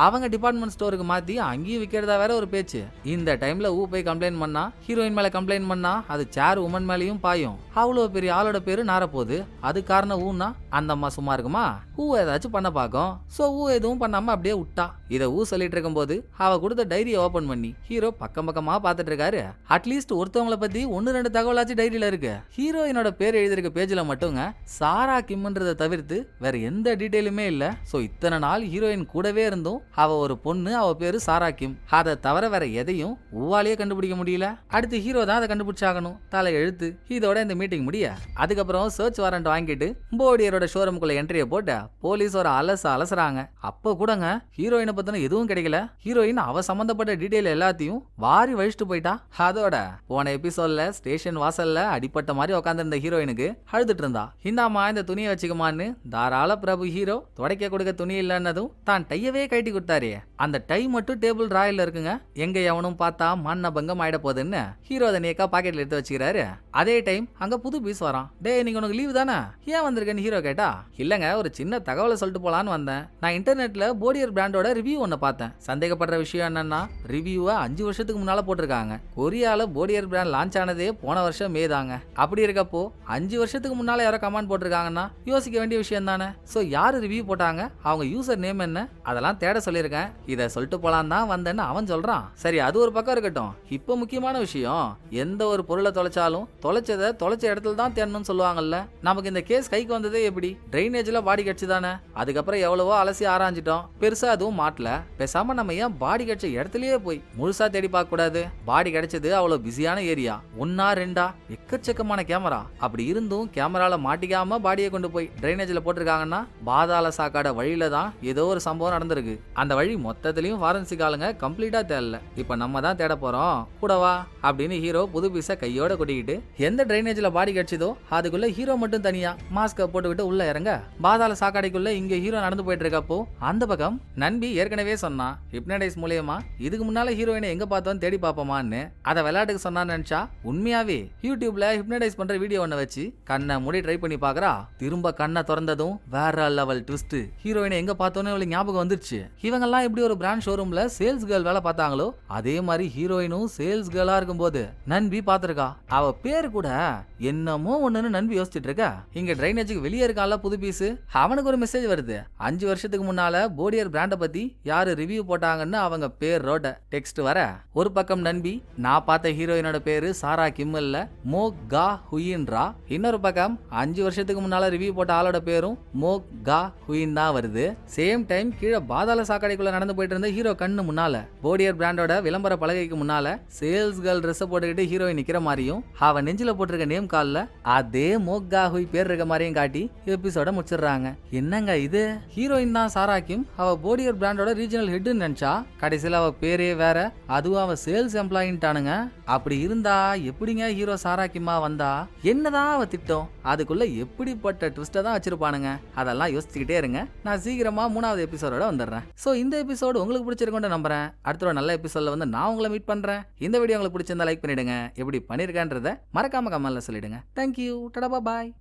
[SPEAKER 1] அவங்க டிபார்ட்மெண்ட் ஸ்டோருக்கு மாத்தி அங்கேயும் விற்கிறதா வேற ஒரு பேச்சு. இந்த டைம்ல போய் கம்ப்ளைண்ட் பண்ணா, ஹீரோயின் மேல கம்ப்ளைண்ட் பண்ணா அது சேர் உமன் மேலேயும் பாயும். அவ்வளவு பெரிய ஆளோட பேரு நாரப்போகுது. அது காரணம் ஊன்னா அந்த அம்மா சும்மா இருக்குமா? ஏதாச்சும் பண்ண பாக்கும். சோ எதுவும் பண்ணாம அப்படியே விட்டா. இத சொல்லிட்டு இருக்கும் போது அவ கொடுத்த டைரியை ஓபன் பண்ணி ஹீரோ பக்கம் பக்கமா பாத்துட்டு இருக்காரு. அட்லீஸ்ட் ஒருத்தவங்களை பத்தி 1-2 தகவலாச்சு டைரியில இருக்கு. ஹீரோயினோட பேர் எழுதிருக்க பேஜ்ல மட்டுங்க சாரா கிம்ன்றதை தவிர்த்து வேற எந்த டீடைலுமே இல்ல. சோ இத்தனை நாள் ஹீரோயின் கூடவே இருந்தும் அவ ஒரு பொண்ணு, அவ பேரு சாரா கிம். அதை தவிர வேற எதையும் ஊவாலேயே கண்டுபிடிக்க முடியல. அடுத்து ஹீரோ தான் அதை கண்டுபிடிச்சாகணும். தலை எழுத்து. இதோட இந்த மீட்டிங் முடிய அதுக்கப்புறம் சர்ச் வாரண்ட் வாங்கிட்டு போடியரோட ஷோரூமுக்குள்ள என்ட்ரியை போட்டு போலீஸ் ஒரு அலசுறாங்க. அப்ப கூடங்க ஹீரோயினை பத்தின எதுவும் கிடைக்கல. ஹீரோயின் அவ சம்பந்தப்பட்ட டீடைல் எல்லாத்தையும் வாரி வழிச்சிட்டு போயிட்டா. அதோட போன எபிசோட்ல ஸ்டேஷன் வாசல்ல அடிப்பட்ட மாதிரி உட்காந்துருந்த ஹீரோயினுக்கு அழுதுட்டு இருந்தா. இந்தாமா இந்த துணியை வச்சுக்கமான்னு தாராள பிரபு ஹீரோ துடைக்க கொடுக்க துணி இல்லைன்னதும் தான் டையவே கட்டி கொடுத்தாரு. அந்த டை மட்டும் டேபிள் ராயில இருக்குங்க. எங்க எவனும் பார்த்தா மண்ண பங்கம் ஆயிட போகுதுன்னு ஹீரோ அதை நேக்கா பாக்கெட்ல எடுத்து வச்சுக்கிறாரு. அதே டைம் அங்க புது பீஸ் வரான். டே நீங்க உனக்கு லீவ் தானே, ஏன் வந்திருக்கேன்னு ஹீரோ கேட்டா, இல்லங்க ஒரு சின்ன தகவலை சொல்லிட்டு போலான்னு வந்தேன். நான் இன்டர்நெட்ல போடியர் பிராண்டோட ரிவ்யூ ஒன்னு பார்த்தேன். சந்தேகப்படுற விஷயம் என்னன்னா ரிவ்யூவை 5 வருஷத்துக்கு முன்னால போட்டிருக்காங்க. கொரியால போடியர் பிராண்ட் லான்ச் ஆனதே போன வருஷம் மே தாங்க. அப்படி இருக்கப்போ 5 வருஷத்துக்கு முன்னால யாரோ கமெண்ட் போட்டிருக்காங்கன்னா யோசிக்க வேண்டிய விஷயம் தானே. சோ யாரு ரிவ்யூ போட்டாங்க, அவங்க யூசர் நேம் என்ன, அதெல்லாம் தேட சொல்லியிருக்கேன். இதை சொல்லிட்டு போலாம் தான் வந்தேன்னு அவன் சொல்றான். சரி அது ஒரு பக்கம் இருக்கட்டும். இப்போ முக்கியமான விஷயம், எந்த ஒரு பொருளை தொலைச்சாலும் தொலைச்சதை தொலைச்ச இடத்துல தான் தேடணும்னு சொல்லுவாங்கல்ல. நமக்கு இந்த கேஸ் கைக்கு வந்ததே எப்படி? ட்ரைனேஜ்ல பாடி கட்சி தானே. அதுக்கப்புறம் எவ்வளவோ அலசி ஆராய்ஞ்சிட்டோம், பெருசா அதுவும் மாட்டல. பேசாம நம்ம ஏன் பாடி கிடைச்ச இடத்துலயே போய் முழுசா தேடி பார்க்க கூடாது? பாடி கிடைச்சது அவ்வளவு பிஸியான ஏரியா, 1-2 எக்கச்சக்கமான கேமரா. அப்படி இருந்தும் கேமரால மாட்டிக்காம பாடியை கொண்டு போய் ட்ரைனேஜ்ல போட்டிருக்காங்கன்னா பாதாள சாக்காட வழியில தான் ஏதோ ஒரு சம்பவம் நடந்திருக்கு. அந்த வழி மொத்தத்திலையும் ஃபாரன்சிக் ஆளுங்க கம்ப்ளீட்டா தேடல. இப்ப நம்ம தான் தேட போறோம், கூடவா அப்படின்னு ஹீரோ புது பீஸ கையோட கொட்டிக்கிட்டு எந்த ட்ரைனேஜ்ல பாடி கிடைச்சதோ அதுக்குள்ள ஹீரோ மட்டும் தனியா மாஸ்க போட்டுக்கிட்டு உள்ள இறங்க. பாதாள சாக்காடைக்குள்ள இங்க ஹீரோ நடந்து போயிட்டு இருக்கப்போ அந்த பக்கம் நண்பி ஏற்கனவே சொன்னா ஹிப்னடைஸ் மூலியமா இதுக்கு முன்னால ஹீரோயினை எங்க பார்த்தோம் தேடி பாப்போமான்னு. அதை விளையாட்டுக்கு சொன்னான்னு நினைச்சா உண்மையாவே யூடியூப்ல ஹிப்னடைஸ் பண்ற வீடியோ ஒண்ணு வச்சு கண்ணை மூடி ட்ரை பண்ணி பாக்குறா. திரும்ப கண்ணை திறந்ததும் வேற லெவல் ட்விஸ்ட். ஹீரோயினை எங்க பார்த்தோன்னு அவளுக்கு ஞாபகம் வந்துருச்சு. இவங்க எல்லாம் எப்படி ஒரு பிராண்ட் ஷோரூம்ல சேல்ஸ் கேர்ள் வேலை பார்த்தாங்களோ அதே மாதிரி ஹீரோயினும் சேல்ஸ் கேர்ளா இருக்கும் போது நண்பி பாத்திருக்கா. அவ பேரு கூட என்னமோ ஒண்ணுன்னு நண்பி யோசிச்சுட்டு இருக்கா. இங்க ட்ரைனேஜுக்கு வெளியே இருக்கான்ல புது பீஸ், அவனுக்கு ஒரு மெசேஜ் வருது. 5 வருஷத்துக்கு முன்னால போடியர் பிராண்ட பத்தி யாரு ரிவ்யூ போட்டாங்கன்னு அவங்க பேரோட டெக்ஸ்ட் வர, ஒரு பக்கம் நண்பி நான் பார்த்த ஹீரோயினோட பேரு சாரா கிம் இல்ல, மோ கா ஹுயின்றா. இன்னொரு பக்கம் 5 வருஷத்துக்கு முன்னால ரிவ்யூ போட்ட ஆளோட பேரும் மோ கா ஹுயின் தான் வருது. சேம் டைம் கீழே பாதாள சாக்கடைக்குள்ள நடந்து போயிட்டு இருந்த ஹீரோ கண்ணு முன்னால போடியர் பிராண்டோட விளம்பர பலகைக்கு முன்னால சேல்ஸ் கேர்ள் ட்ரெஸ் போட்டுக்கிட்டு ஹீரோயின் நிக்கிற மாதிரியும் அவ நெஞ்சில போட்டிருக்க நேம் கால்ல அதே மோகா ஹுய் பேர் இருக்க மாதிரியும் காட்டி எபிசோட முடிச்சிடுறாங்க. என்னங்க இது, ஹீரோயின் தான் சாரா கிம், அவ போடியர் பிராண்டோட ரீஜனல் ஹெட்னு நினைச்சா கடைசியில் அவ பேரே வேற, அதுவும் அவ சேல்ஸ் எம்ப்ளாயின்ட்டானுங்க. அப்படி இருந்தா எப்படிங்க ஹீரோ சாரா கிம்மா வந்தா? என்னதான் அவ திட்டம்? அதுக்குள்ள எப்படிப்பட்ட ட்விஸ்ட தான் வச்சிருப்பானுங்க? அதெல்லாம் யோசிச்சுக்கிட்டே இருங்க. நான் சீக்கிரமா 3வது எபிசோடோட வந்துடுறேன். ஸோ இந்த எபிசோடு உங்களுக்கு பிடிச்சிருக்கும்னு நம்புறேன். அடுத்த ஒரு நல்ல எபிசோட்ல வந்து நான் உங்களை மீட் பண்றேன். இந்த வீடியோ உங்களுக்கு பிடிச்சிருந்தா லைக் பண்ணிடுங்க. எப்படி பண்ணிருக்கேன்றத மறக்காம கமெண்ட்ல சொல்லிடுங்க. தேங்க்யூ, டடா பாய்.